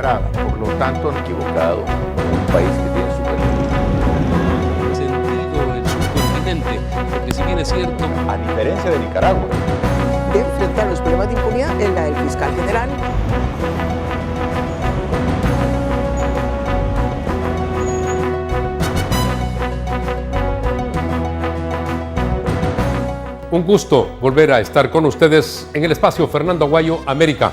Nicaragua. Por lo tanto, han equivocado un país que tiene su sentido el subcontinente, porque si bien es cierto, a diferencia de Nicaragua, de enfrentar los problemas de impunidad en la del fiscal general. Un gusto volver a estar con ustedes en el espacio Fernando Aguayo América.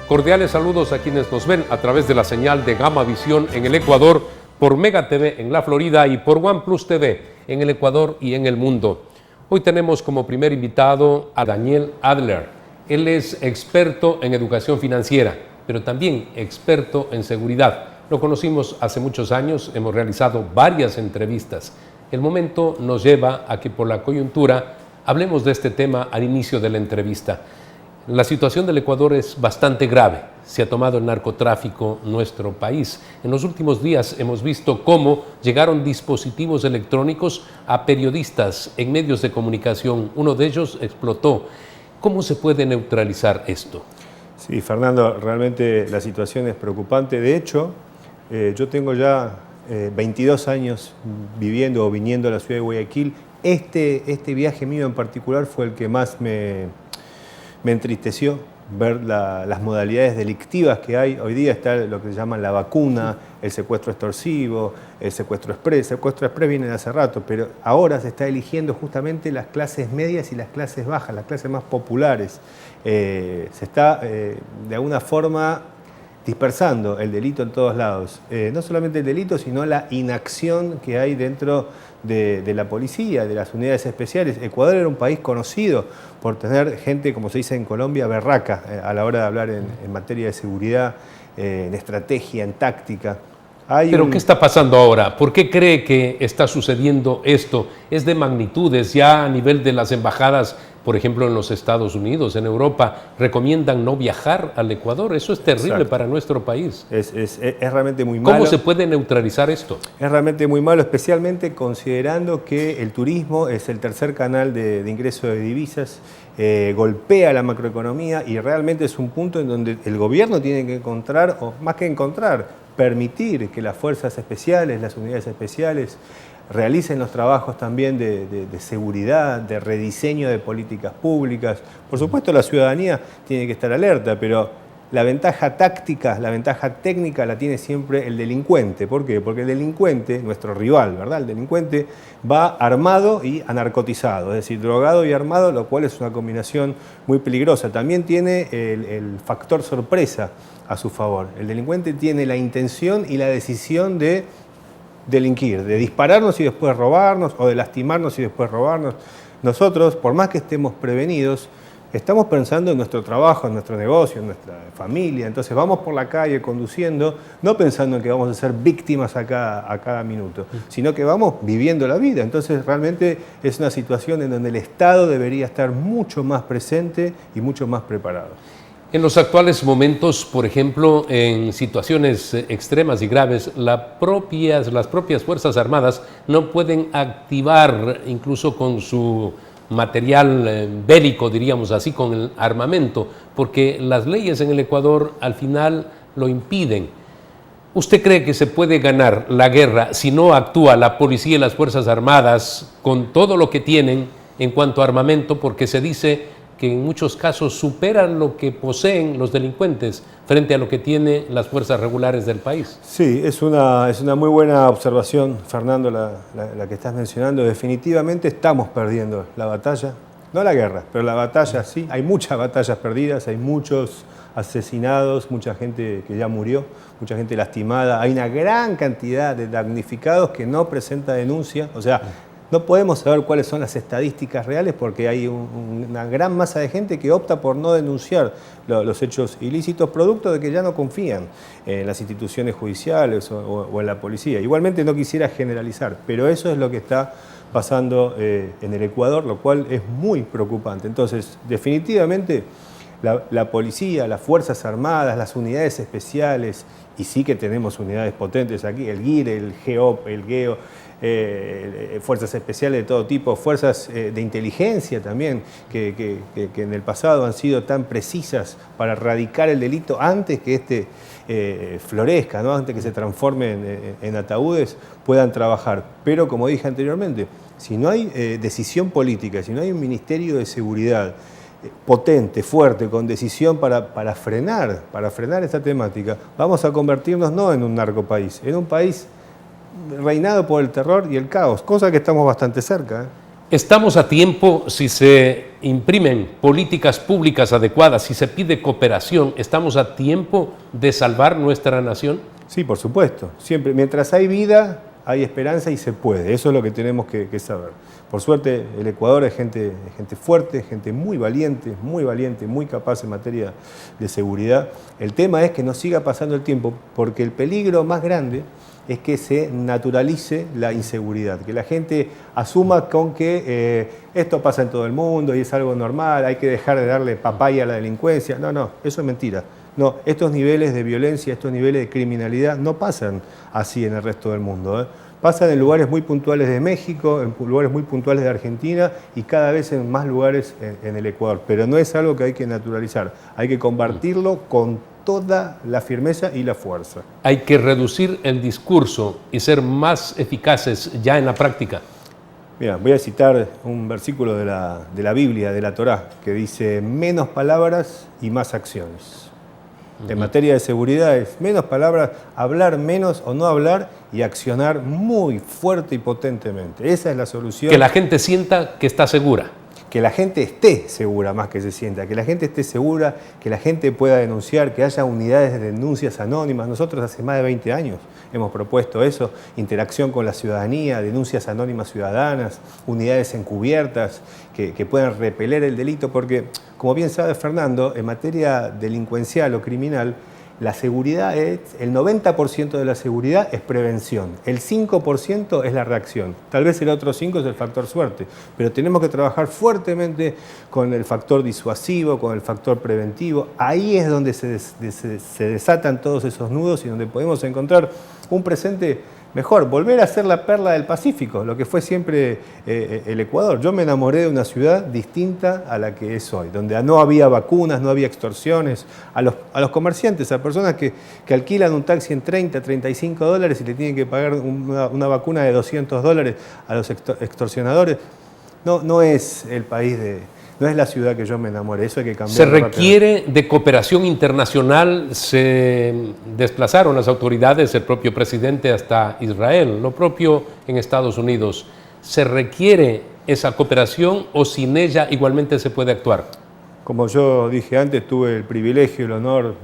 Cordiales saludos a quienes nos ven a través de la señal de Gama Visión en el Ecuador, por Mega TV en la Florida y por OnePlus TV en el Ecuador y en el mundo. Hoy tenemos como primer invitado a Daniel Adler. Él es experto en educación financiera, pero también experto en seguridad. Lo conocimos hace muchos años, hemos realizado varias entrevistas. El momento nos lleva a que por la coyuntura hablemos de este tema al inicio de la entrevista. La situación del Ecuador es bastante grave. Se ha tomado el narcotráfico nuestro país. En los últimos días hemos visto cómo llegaron dispositivos electrónicos a periodistas en medios de comunicación. Uno de ellos explotó. ¿Cómo se puede neutralizar esto? Sí, Fernando, realmente la situación es preocupante. De hecho, yo tengo ya 22 años viviendo o viniendo a la ciudad de Guayaquil. Este viaje mío en particular fue el que más me entristeció, ver las modalidades delictivas que hay. Hoy día está lo que se llama la vacuna, el secuestro extorsivo, el secuestro express. El secuestro express viene de hace rato, pero ahora se está eligiendo justamente las clases medias y las clases bajas, las clases más populares. Se está de alguna forma dispersando el delito en todos lados. No solamente el delito, sino la inacción que hay dentro de la policía, de las unidades especiales. Ecuador era un país conocido por tener gente, como se dice en Colombia, berraca a la hora de hablar en materia de seguridad, en estrategia, en táctica. ¿Pero qué está pasando ahora? ¿Por qué cree que está sucediendo esto? ¿Es de magnitudes? Ya a nivel de las embajadas, por ejemplo, en los Estados Unidos, en Europa, recomiendan no viajar al Ecuador. Eso es terrible. Exacto. Para nuestro país. Es realmente muy malo. ¿Cómo se puede neutralizar esto? Es realmente muy malo, especialmente considerando que el turismo es el tercer canal de ingreso de divisas, golpea la macroeconomía y realmente es un punto en donde el gobierno tiene que encontrar, o más que encontrar, permitir que las fuerzas especiales, las unidades especiales, realicen los trabajos también de seguridad, de rediseño de políticas públicas. Por supuesto, la ciudadanía tiene que estar alerta, pero la ventaja táctica, la ventaja técnica la tiene siempre el delincuente. ¿Por qué? Porque el delincuente, nuestro rival, ¿verdad? El delincuente va armado y anarcotizado, es decir, drogado y armado, lo cual es una combinación muy peligrosa. También tiene el factor sorpresa a su favor. El delincuente tiene la intención y la decisión de delinquir, de dispararnos y después robarnos, o de lastimarnos y después robarnos. Nosotros, por más que estemos prevenidos, estamos pensando en nuestro trabajo, en nuestro negocio, en nuestra familia. Entonces vamos por la calle conduciendo, no pensando en que vamos a ser víctimas a cada minuto, sino que vamos viviendo la vida. Entonces realmente es una situación en donde el Estado debería estar mucho más presente y mucho más preparado. En los actuales momentos, por ejemplo, en situaciones extremas y graves, las propias Fuerzas Armadas no pueden activar, incluso con su material bélico, diríamos así, con el armamento, porque las leyes en el Ecuador al final lo impiden. ¿Usted cree que se puede ganar la guerra si no actúa la policía y las Fuerzas Armadas con todo lo que tienen en cuanto a armamento? Porque se dice que en muchos casos superan lo que poseen los delincuentes frente a lo que tienen las fuerzas regulares del país. Sí, es una muy buena observación, Fernando, la que estás mencionando. Definitivamente estamos perdiendo la batalla, no la guerra, pero la batalla sí. Hay muchas batallas perdidas, hay muchos asesinados, mucha gente que ya murió, mucha gente lastimada. Hay una gran cantidad de damnificados que no presenta denuncia, o sea, no podemos saber cuáles son las estadísticas reales porque hay una gran masa de gente que opta por no denunciar los hechos ilícitos, producto de que ya no confían en las instituciones judiciales o en la policía. Igualmente no quisiera generalizar, pero eso es lo que está pasando en el Ecuador, lo cual es muy preocupante. Entonces, definitivamente, La policía, las Fuerzas Armadas, las unidades especiales, y sí que tenemos unidades potentes aquí, el GIR, el GEOP, el GEO, fuerzas especiales de todo tipo, fuerzas de inteligencia también, que en el pasado han sido tan precisas para erradicar el delito antes que florezca, ¿no? Antes que se transforme en ataúdes, puedan trabajar. Pero como dije anteriormente, si no hay decisión política, si no hay un Ministerio de Seguridad potente, fuerte, con decisión para frenar esta temática, vamos a convertirnos no en un narcopaís, en un país reinado por el terror y el caos, cosa que estamos bastante cerca. ¿Estamos a tiempo si se imprimen políticas públicas adecuadas, si se pide cooperación, estamos a tiempo de salvar nuestra nación? Sí, por supuesto. Siempre, mientras hay vida, hay esperanza y se puede. Eso es lo que tenemos que saber. Por suerte, el Ecuador es gente fuerte, gente muy valiente, muy capaz en materia de seguridad. El tema es que no siga pasando el tiempo, porque el peligro más grande es que se naturalice la inseguridad, que la gente asuma con que esto pasa en todo el mundo y es algo normal, hay que dejar de darle papaya a la delincuencia. No, eso es mentira. No, estos niveles de violencia, estos niveles de criminalidad no pasan así en el resto del mundo. Pasan en lugares muy puntuales de México, en lugares muy puntuales de Argentina y cada vez en más lugares en el Ecuador. Pero no es algo que hay que naturalizar, hay que combatirlo con toda la firmeza y la fuerza. Hay que reducir el discurso y ser más eficaces ya en la práctica. Mira, voy a citar un versículo de la Biblia, de la Torá, que dice: menos palabras y más acciones. En materia de seguridad es menos palabras, hablar menos o no hablar y accionar muy fuerte y potentemente. Esa es la solución. Que la gente sienta que está segura. Que la gente esté segura más que se sienta, que la gente esté segura, que la gente pueda denunciar, que haya unidades de denuncias anónimas. Nosotros hace más de 20 años hemos propuesto eso, interacción con la ciudadanía, denuncias anónimas ciudadanas, unidades encubiertas que puedan repeler el delito, porque, como bien sabe Fernando, en materia delincuencial o criminal, la seguridad el 90% de la seguridad es prevención, el 5% es la reacción, tal vez el otro 5% es el factor suerte, pero tenemos que trabajar fuertemente con el factor disuasivo, con el factor preventivo. Ahí es donde se desatan todos esos nudos y donde podemos encontrar un presente mejor, volver a ser la perla del Pacífico, lo que fue siempre el Ecuador. Yo me enamoré de una ciudad distinta a la que es hoy, donde no había vacunas, no había extorsiones, a los comerciantes, a personas que alquilan un taxi en $30, $35 y le tienen que pagar una vacuna de $200 a los extorsionadores. No es el país no es la ciudad que yo me enamoré, eso hay que cambiar. Se requiere de cooperación internacional, se desplazaron las autoridades, el propio presidente hasta Israel, lo propio en Estados Unidos. ¿Se requiere esa cooperación o sin ella igualmente se puede actuar? Como yo dije antes, tuve el privilegio y el honor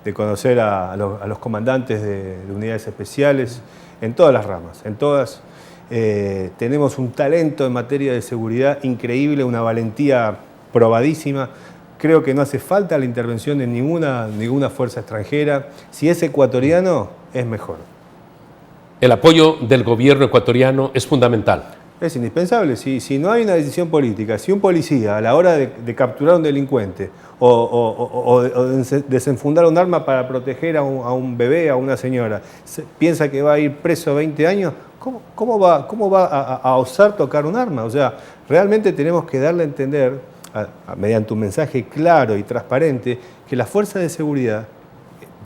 de conocer a los comandantes de unidades especiales en todas las ramas, en todas. Tenemos un talento en materia de seguridad increíble, una valentía probadísima. Creo que no hace falta la intervención de ninguna fuerza extranjera. Si es ecuatoriano, es mejor. El apoyo del gobierno ecuatoriano es fundamental. Es indispensable. Si no hay una decisión política, si un policía a la hora de capturar a un delincuente o desenfundar un arma para proteger a un bebé, a una señora, piensa que va a ir preso 20 años, ¿cómo va a osar tocar un arma? O sea, realmente tenemos que darle a entender, mediante un mensaje claro y transparente, que la fuerza de seguridad,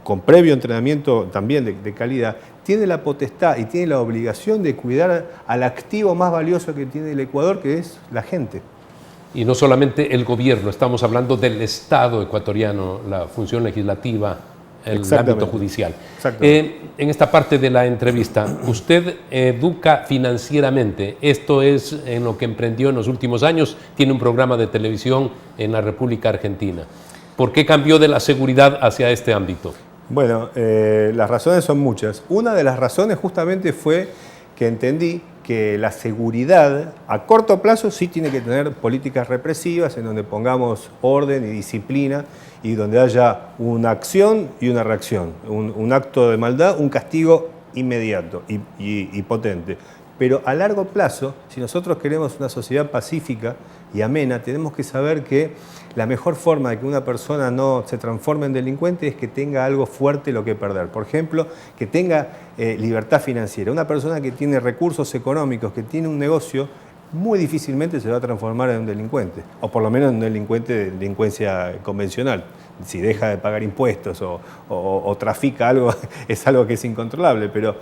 con previo entrenamiento también de calidad, tiene la potestad y tiene la obligación de cuidar al activo más valioso que tiene el Ecuador, que es la gente. Y no solamente el gobierno, estamos hablando del Estado ecuatoriano, la función legislativa, el ámbito judicial. En esta parte de la entrevista, usted educa financieramente. Esto es en lo que emprendió en los últimos años. Tiene un programa de televisión en la República Argentina. ¿Por qué cambió de la seguridad hacia este ámbito? Bueno, las razones son muchas. Una de las razones justamente fue que entendí que la seguridad a corto plazo sí tiene que tener políticas represivas en donde pongamos orden y disciplina y donde haya una acción y una reacción, un acto de maldad, un castigo inmediato y potente. Pero a largo plazo, si nosotros queremos una sociedad pacífica y amena, tenemos que saber que la mejor forma de que una persona no se transforme en delincuente es que tenga algo fuerte lo que perder. Por ejemplo, que tenga libertad financiera. Una persona que tiene recursos económicos, que tiene un negocio, muy difícilmente se va a transformar en un delincuente, o por lo menos en un delincuente de delincuencia convencional. Si deja de pagar impuestos o trafica algo, es algo que es incontrolable, pero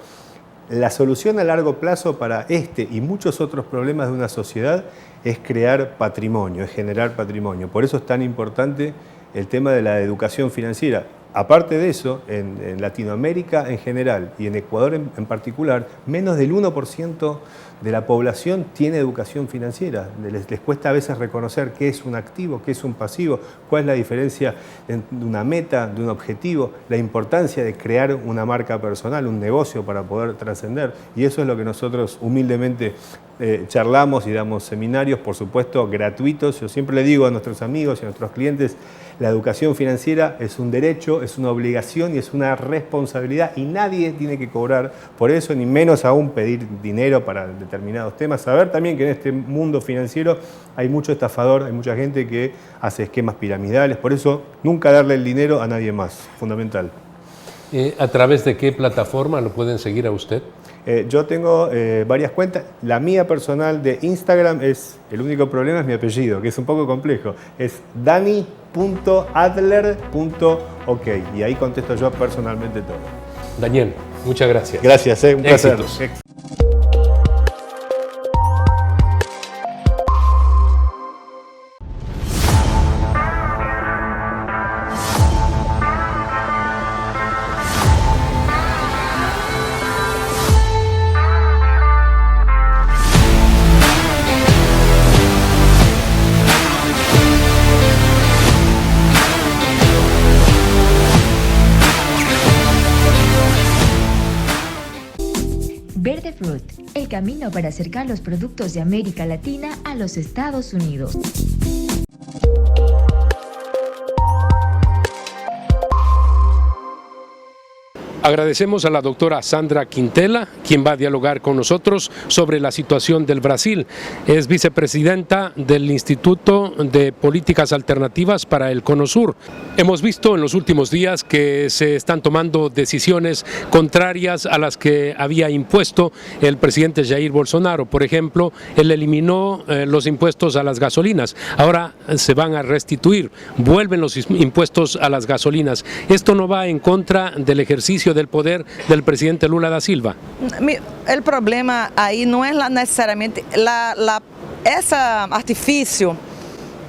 la solución a largo plazo para este y muchos otros problemas de una sociedad es crear patrimonio, es generar patrimonio. Por eso es tan importante el tema de la educación financiera. Aparte de eso, en Latinoamérica en general y en Ecuador en particular, menos del 1% de la población tiene educación financiera. Les cuesta a veces reconocer qué es un activo, qué es un pasivo, cuál es la diferencia de una meta, de un objetivo, la importancia de crear una marca personal, un negocio para poder trascender. Y eso es lo que nosotros humildemente charlamos y damos seminarios, por supuesto, gratuitos. Yo siempre le digo a nuestros amigos y a nuestros clientes, la educación financiera es un derecho, es una obligación y es una responsabilidad y nadie tiene que cobrar por eso, ni menos aún pedir dinero para determinados temas. Saber también que en este mundo financiero hay mucho estafador, hay mucha gente que hace esquemas piramidales, por eso nunca darle el dinero a nadie más, fundamental. ¿A través de qué plataforma lo pueden seguir a usted? Yo tengo varias cuentas. La mía personal de Instagram el único problema es mi apellido, que es un poco complejo. Es dani.adler.ok y ahí contesto yo personalmente todo. Daniel, muchas gracias. Gracias, un placer. Éxitos. Verde Fruit, el camino para acercar los productos de América Latina a los Estados Unidos. Agradecemos a la doctora Sandra Quintela, quien va a dialogar con nosotros sobre la situación del Brasil. Es vicepresidenta del Instituto de Políticas Alternativas para el Cono Sur. Hemos visto en los últimos días que se están tomando decisiones contrarias a las que había impuesto el presidente Jair Bolsonaro. Por ejemplo, él eliminó los impuestos a las gasolinas. Ahora se van a restituir, vuelven los impuestos a las gasolinas. Esto no va en contra del ejercicio del poder del presidente Lula da Silva. El problema ahí no es necesariamente ese artifício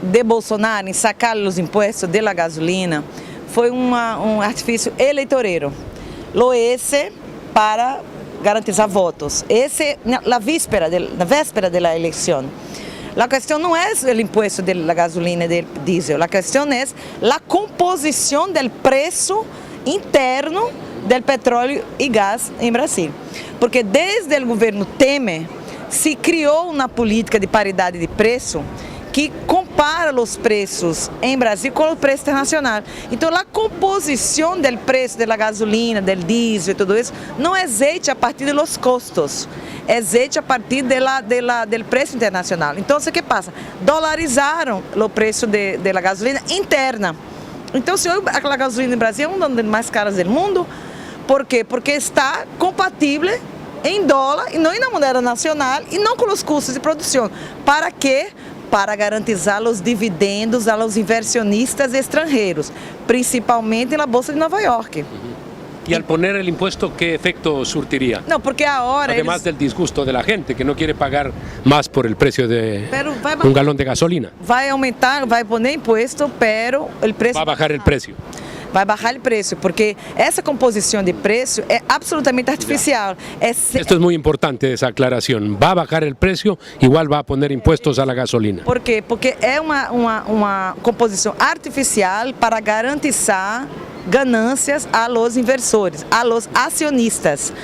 de Bolsonaro em sacar os impostos de la gasolina foi artifício eleitoreiro. Lo hice para garantizar votos. Esse na véspera de la elección. La cuestión no es el impuesto de la gasolina y del diésel, la cuestión es la composición del precio interno del petróleo y gas en Brasil. Porque desde el governo Temer se criou uma política de paridade de preço que compara os preços em Brasil com o preço internacional. Então, a composição do preço da gasolina, do diesel e tudo isso não é hecha a partir dos custos, é hecha a partir do preço internacional. Então, o que passa? Dolarizaram o preço da gasolina interna. Então, se hoje a gasolina em Brasil é uma das mais caras do mundo, por quê? Porque está compatível em dólar e não na moeda nacional e não com os custos de produção. Para quê? Para garantizar os dividendos aos inversionistas estrangeiros, principalmente na Bolsa de Nova York. Y al poner el impuesto, ¿qué efecto surtiría? No, porque ahora... Además del disgusto de la gente, que no quiere pagar más por el precio de un galón de gasolina. Va a aumentar, va a poner impuesto, pero el precio... Va a bajar el precio. Vai bajar o preço, porque essa composição de preço é absolutamente artificial. Esto es muy importante, esa aclaración. Va a bajar el precio, igual va a poner impuestos a la gasolina. ¿Por quê? Porque é uma composição artificial para garantizar ganâncias a los inversores, a los acionistas.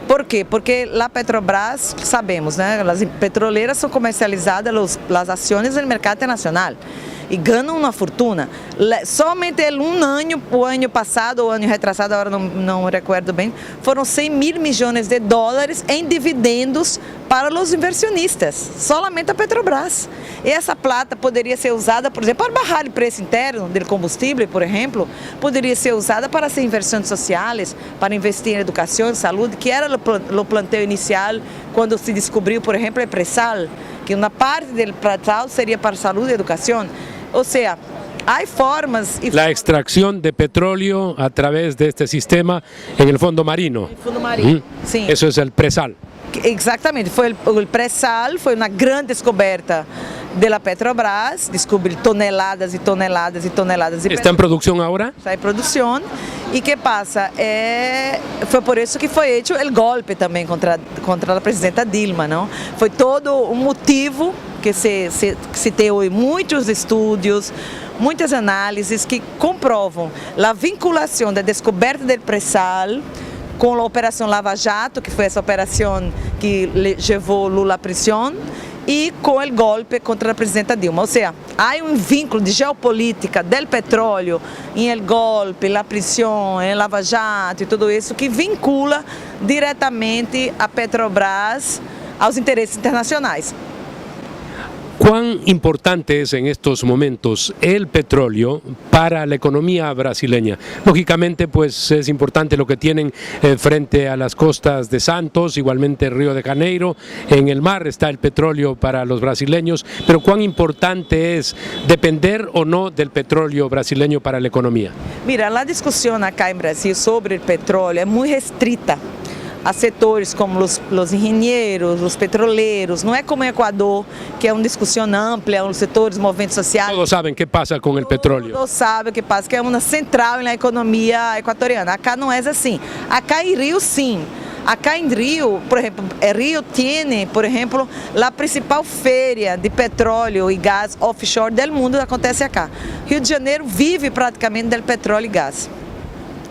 Por quê? Porque a Petrobras, sabemos, né, as petroleiras são comercializadas as ações no mercado internacional. e ganham uma fortuna. Somente o ano passado, o ano retrasado, agora não recordo bem, foram 100 mil milhões de dólares em dividendos para os inversionistas, solamente a Petrobras. E essa plata poderia ser usada, por exemplo, para baixar o preço interno do combustível, por exemplo, poderia ser usada para ser inversões sociais, para investir em educação, saúde, que era o planteo inicial quando se descobriu, por exemplo, o pré-sal, que uma parte do pré-sal seria para saúde e educação. Ou seja, há formas... La extracción de petróleo a través de este sistema en el fondo marino. Fundo marino, sim. Eso es el presal. Exatamente, o pré-sal foi uma grande descoberta da Petrobras, descobriu toneladas e toneladas e toneladas de ¿Está en producción ahora? Está em produção. E o que passa? Foi por isso que foi feito o golpe também contra a presidenta Dilma, não? Foi todo um motivo que se tem hoje muitos estudos, muitas análises que comprovam a vinculação da descoberta do pré-sal com a Operação Lava Jato, que foi essa operação que levou Lula à prisão, e com o golpe contra a presidenta Dilma. Ou seja, há um vínculo de geopolítica do petróleo em el golpe, a prisão, em Lava Jato e tudo isso que vincula diretamente a Petrobras aos interesses internacionais. ¿Cuán importante es en estos momentos el petróleo para la economía brasileña? Lógicamente, pues es importante lo que tienen frente a las costas de Santos, igualmente Río de Janeiro, en el mar está el petróleo para los brasileños, pero ¿cuán importante es depender o no del petróleo brasileño para la economía? Mira, la discusión acá en Brasil sobre el petróleo es muy restrita a setores como os engenheiros, os petroleiros, não é como o Equador, que é uma discussão ampla, os setores, movimentos sociais. Todos sabem o que passa com o petróleo. Todos sabem o que passa, que é uma central na economia equatoriana. Acá não é assim. Acá em Rio, sim. Acá em Rio, por exemplo, Rio tem, por exemplo, a principal feira de petróleo e gás offshore do mundo acontece acá. Rio de Janeiro vive praticamente do petróleo e gás.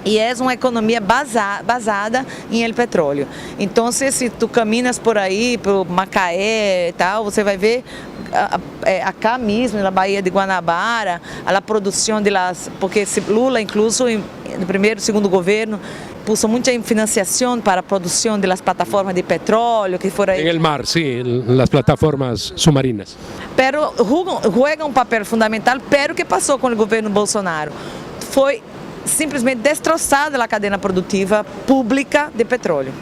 E é uma economia basada em el petróleo. Então, se tu caminhas por aí, por Macaé e tal, você vai ver acá mesmo, na Baía de Guanabara, a produção de las, porque Lula, incluso no primeiro e segundo governo, puso muita financiação para a produção das plataformas de petróleo que foram... En el mar, sí, las plataformas submarinas. Pero juega um papel fundamental, pero o que passou com o governo Bolsonaro? Foi simplesmente destroçada a cadeia produtiva pública de petróleo.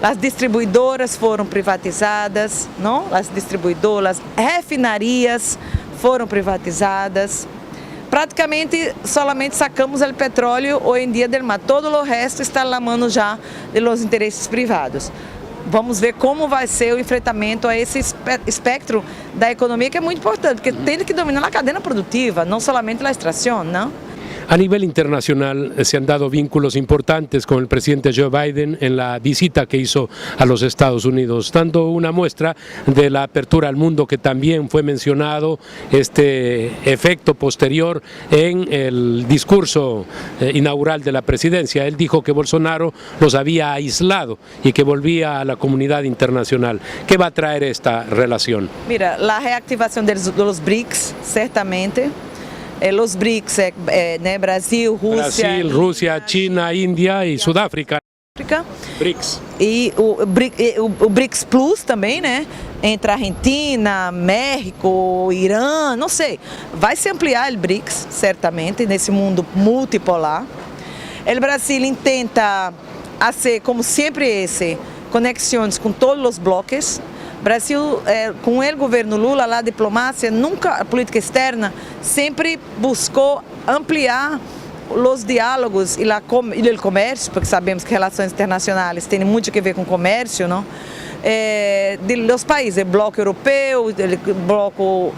As distribuidoras foram privatizadas, não? As distribuidoras, refinarias foram privatizadas. Praticamente, solamente sacamos o petróleo hoje em dia do mar. Todo o resto está na mão já dos interesses privados. Vamos ver como vai ser o enfrentamento a esse espectro da economia, que é muito importante, porque tem que dominar a cadeia produtiva, não somente a extração, não? A nivel internacional se han dado vínculos importantes con el presidente Joe Biden en la visita que hizo a los Estados Unidos, dando una muestra de la apertura al mundo que también fue mencionado, este efecto posterior en el discurso inaugural de la presidencia. Él dijo que Bolsonaro los había aislado y que volvía a la comunidad internacional. ¿Qué va a traer esta relación? Mira, la reactivación de los BRICS, certamente. Los BRICS, Brasil, Rusia, China, India e Sudáfrica. BRICS. E o BRICS Plus também, né? Entre Argentina, México, Irã, não sei. Vai se ampliar o BRICS, certamente, nesse mundo multipolar. O Brasil intenta fazer, como sempre, conexões com todos os blocos. Brasil, com o governo Lula, a diplomacia, nunca, a política externa, sempre buscou ampliar os diálogos e o comércio, porque sabemos que relações internacionais têm muito a ver com comércio, não? Dos países, o bloco europeu, o bloco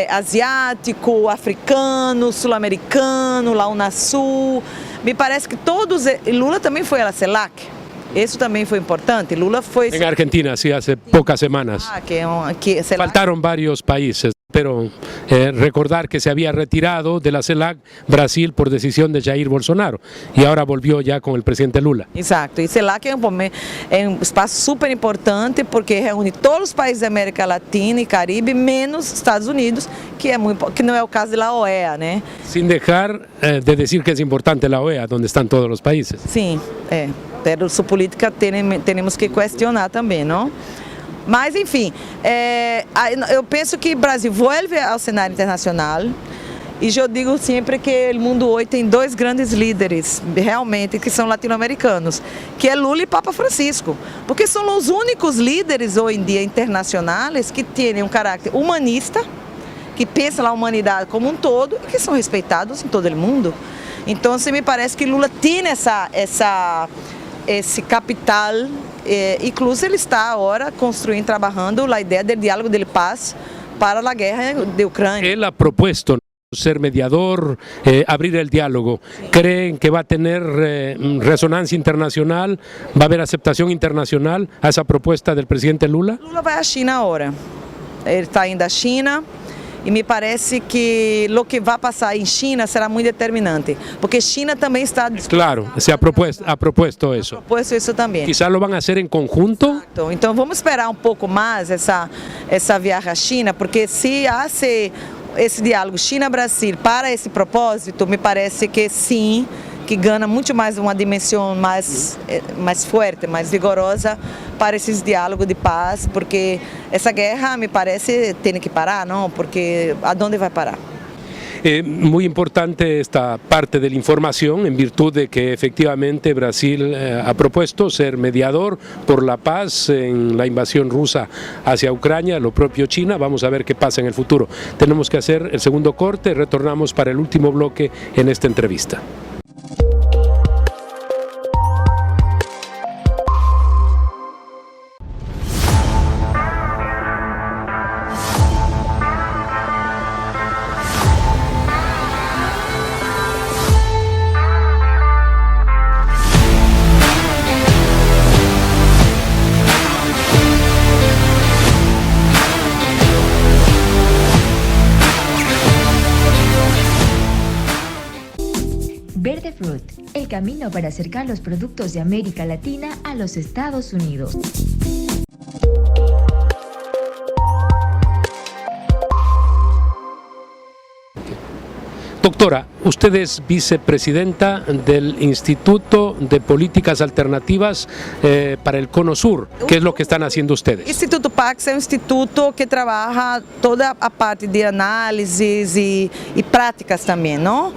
asiático, africano, sul-americano, lá Unasul. Me parece que todos, Lula também foi à CELAC. Isso também foi importante. Lula foi... En Argentina, sí, hace pocas semanas. que CELAC, Faltaron varios países, pero recordar que se había retirado de la CELAC Brasil por decisión de Jair Bolsonaro y ahora volvió ya con el presidente Lula. Exato, e CELAC é um espaço super importante porque reúne todos os países da América Latina e Caribe, menos Estados Unidos, que não é o caso da OEA, né? Sin dejar de decir que es importante la OEA, donde están todos los países. Sim, pero sua política temos que questionar também, não? Mas, enfim, eu penso que o Brasil volve ao cenário internacional e eu digo sempre que o mundo hoje tem dois grandes líderes, realmente, que são latino-americanos, que é Lula e Papa Francisco, porque são os únicos líderes hoje em dia internacionais que têm um caráter humanista, que pensam na humanidade como um todo e que são respeitados em todo o mundo. Então, me parece que Lula tem esse capital, incluso ele está agora construindo, trabalhando a ideia do diálogo de paz para a guerra de Ucrânia. Él ha propuesto ser mediador, abrir el diálogo. ¿Creen que va a tener resonancia internacional? ¿Va a haber aceptación internacional a esa propuesta del presidente Lula? Lula vai à China agora. Ele está indo à China. E me parece que o que vai passar em China será muito determinante, porque China também está... Claro, se ha propuesto eso. Propuesto isso também. Quizás lo van a hacer en conjunto. Então vamos esperar um pouco mais essa viagem à China, porque se há esse diálogo China-Brasil para esse propósito, me parece que sim, que ganha muito mais uma dimensão mais forte, mais vigorosa para esses diálogos de paz, porque essa guerra, me parece, tem que parar, não? Porque aonde vai parar? Muy importante esta parte de la información en virtud de que efectivamente Brasil ha propuesto ser mediador por la paz en la invasión rusa hacia Ucrania, lo propio China. Vamos a ver qué pasa en el futuro. Tenemos que hacer el segundo corte, retornamos para el último bloque en esta entrevista. Verdefruit, el camino para acercar los productos de América Latina a los Estados Unidos. Doctora, usted es vicepresidenta del Instituto de Políticas Alternativas para el Cono Sur. ¿Qué es lo que están haciendo ustedes? Instituto Pax é um instituto que trabalha toda a parte de análises e práticas também, não?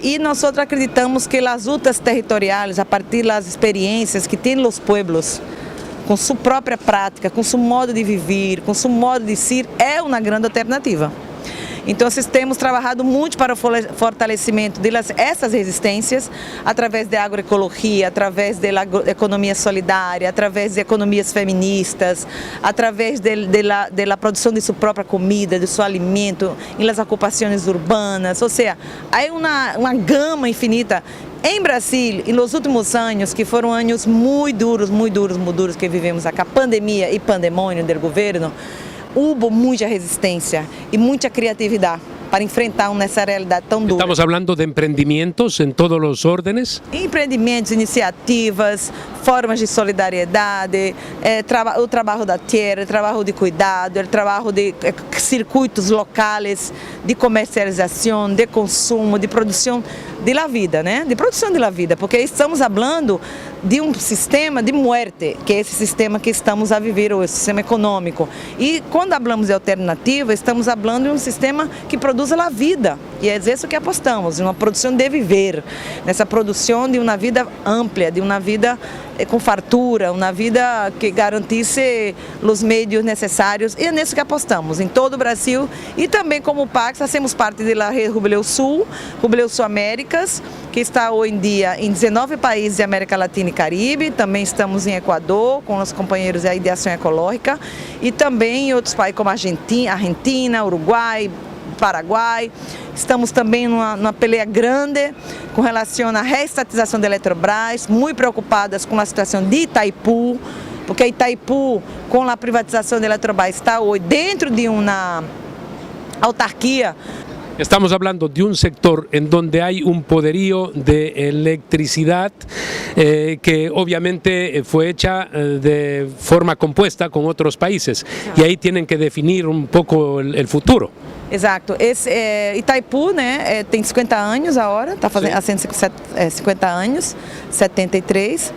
E nós acreditamos que as lutas territoriais, a partir das experiências que têm os pueblos, com sua própria prática, com seu modo de viver, com seu modo de ser, é uma grande alternativa. Então, temos trabalhado muito para o fortalecimento dessas resistências através da agroecologia, através da economia solidária, através de economias feministas, através da produção de sua própria comida, de seu alimento, em las ocupações urbanas. Ou seja, há uma gama infinita. Em Brasil, e nos últimos anos, que foram anos muito duros que vivemos aqui, a pandemia e pandemônio do governo, houve muita resistência e muita criatividade para enfrentar essa realidade tão dura. Estamos hablando de emprendimientos en todos los órdenes. Empreendimentos, iniciativas, formas de solidariedade, o trabalho da terra, o trabalho de cuidado, o trabalho de circuitos locais de comercialização, de consumo, de produção de la vida, né? De produção de la vida, porque estamos falando de um sistema de muerte, que é esse sistema que estamos a viver hoje, o sistema econômico. E quando falamos de alternativa, estamos falando de um sistema que produz a vida. E é isso que apostamos, em uma produção de viver, nessa produção de uma vida ampla, de uma vida com fartura, uma vida que garantisse os meios necessários, e é nisso que apostamos, em todo o Brasil, e também como Pax, fazemos parte da rede Jubileu Sul Américas, que está hoje em dia em 19 países da América Latina e Caribe, também estamos em Equador, com os companheiros de ação ecológica, e também em outros países como Argentina, Uruguai, Paraguai. Estamos também numa peleia grande com relação à reestatização da Eletrobras, muito preocupadas com a situação de Itaipu, porque Itaipu, com a privatização da Eletrobras, está hoje dentro de uma autarquia. Estamos hablando de un sector en donde hay un poderío de electricidad que obviamente fue hecha de forma compuesta con otros países y ahí tienen que definir un poco el futuro. Exato. Itaipu, né, tem 50 anos agora, está fazendo 50 anos, 73.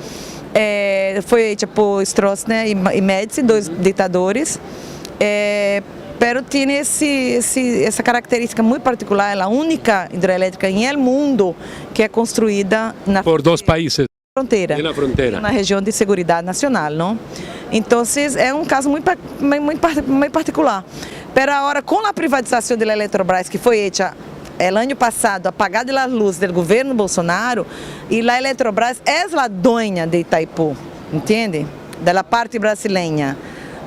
Foi hecha por Stroessner e Médici, dois ditadores. Pero tiene essa característica muito particular, é a única hidrelétrica em el mundo que é construída por dois países. Fronteira, na região de segurança nacional, não? Então, é um caso muito particular. Pero agora, com a privatização da Eletrobras, que foi feita o ano passado, apagada a luz do governo Bolsonaro, e a Eletrobras é a dona de Itaipu, entende? Da parte brasileira.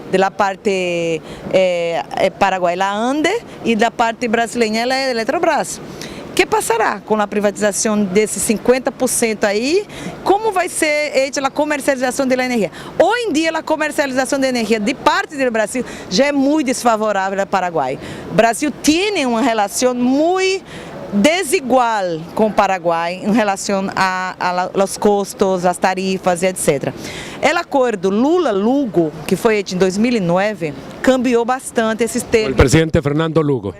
De la parte Paraguai, la ANDE, e da parte brasileira, ela é Eletrobras. O que passará com a privatização desses 50% aí? Como vai ser a comercialização da energia? Hoje em dia, a comercialização da energia de parte do Brasil já é muito desfavorável ao Paraguai. O Brasil tem uma relação muito desigual com o Paraguai em relação aos custos, às tarifas e etc. O acordo Lula-Lugo, que foi feito em 2009, cambiou bastante esses termos. O presidente Fernando Lugo.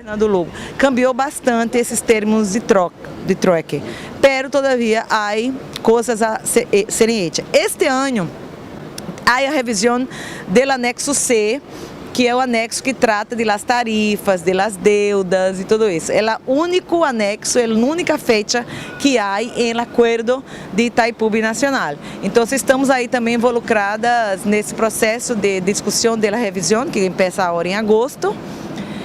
Cambiou bastante esses termos de troque. Pero, todavia, há coisas a serem feitas. Este ano, há a revisão do anexo C, que é o anexo que trata de las tarifas, de las deudas e tudo isso. É o único anexo, é a única fecha que há em acordo de Itaipu Binacional. Então, estamos aí também involucradas nesse processo de discussão da revisão, que começa agora em agosto.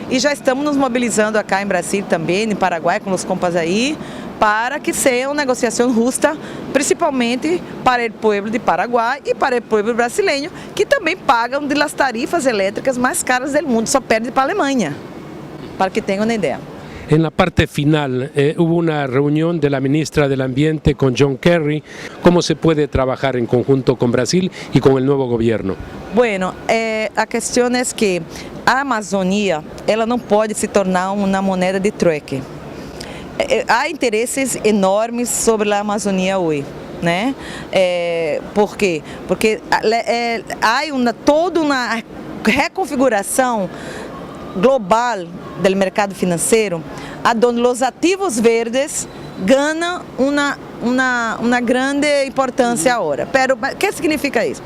E já estamos nos mobilizando aqui em Brasil também, em Paraguai, com os compas aí, para que seja uma negociação justa, principalmente para o povo de Paraguai e para o povo brasileiro, que também pagam das tarifas elétricas mais caras do mundo, só perde para a Alemanha, para que tenham uma ideia. En la parte final hubo una reunión de la ministra del Ambiente con John Kerry. ¿Cómo se puede trabajar en conjunto con Brasil y con el nuevo gobierno? Bueno, a questão é que a Amazônia ela não pode se tornar uma moneda de trueque. Há interesses enormes sobre a Amazônia hoje, né? Por quê? Porque há toda uma reconfiguração global do mercado financeiro, onde os ativos verdes ganham uma grande importância agora. Pero, o que significa isso?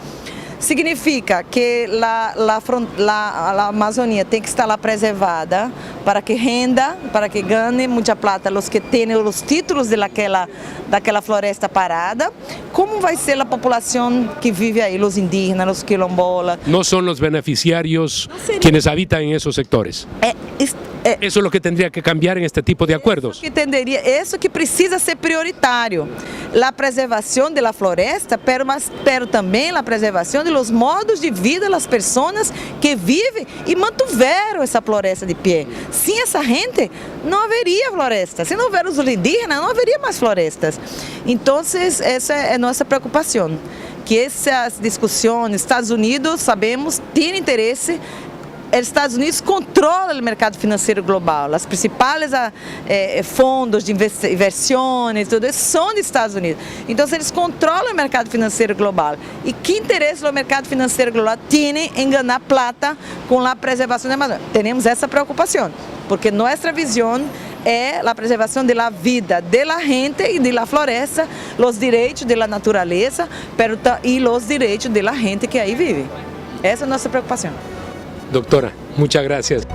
Significa que a Amazônia tem que estar lá preservada para que renda, para que ganhe muita plata os que têm os títulos daquela floresta parada. Como vai ser a população que vive aí, os indígenas, os quilombolas? No son los beneficiarios quienes habitan en esos sectores. Eso es lo que tendría que cambiar en este tipo de acuerdos. Isso que precisa ser prioritário. A preservação da floresta, pero também a preservação dos modos de vida das pessoas que vivem e mantiveram essa floresta de pé. Sem essa gente, não haveria floresta. Se não houver os indígenas, não haveria mais florestas. Então, essa é a nossa preocupação. Que essas discussões, Estados Unidos, sabemos, têm interesse. Os Estados Unidos controlam o mercado financeiro global. Os principais fundos de inversões, tudo isso são dos Estados Unidos. Então, eles controlam o mercado financeiro global. E que interesse do mercado financeiro global tem em ganhar plata com a preservação da Amazônia? Temos essa preocupação, porque nossa visão é a preservação da vida da gente e da floresta, os direitos da natureza e os direitos da gente que aí vive. Essa é a nossa preocupação. Doctora, muchas gracias.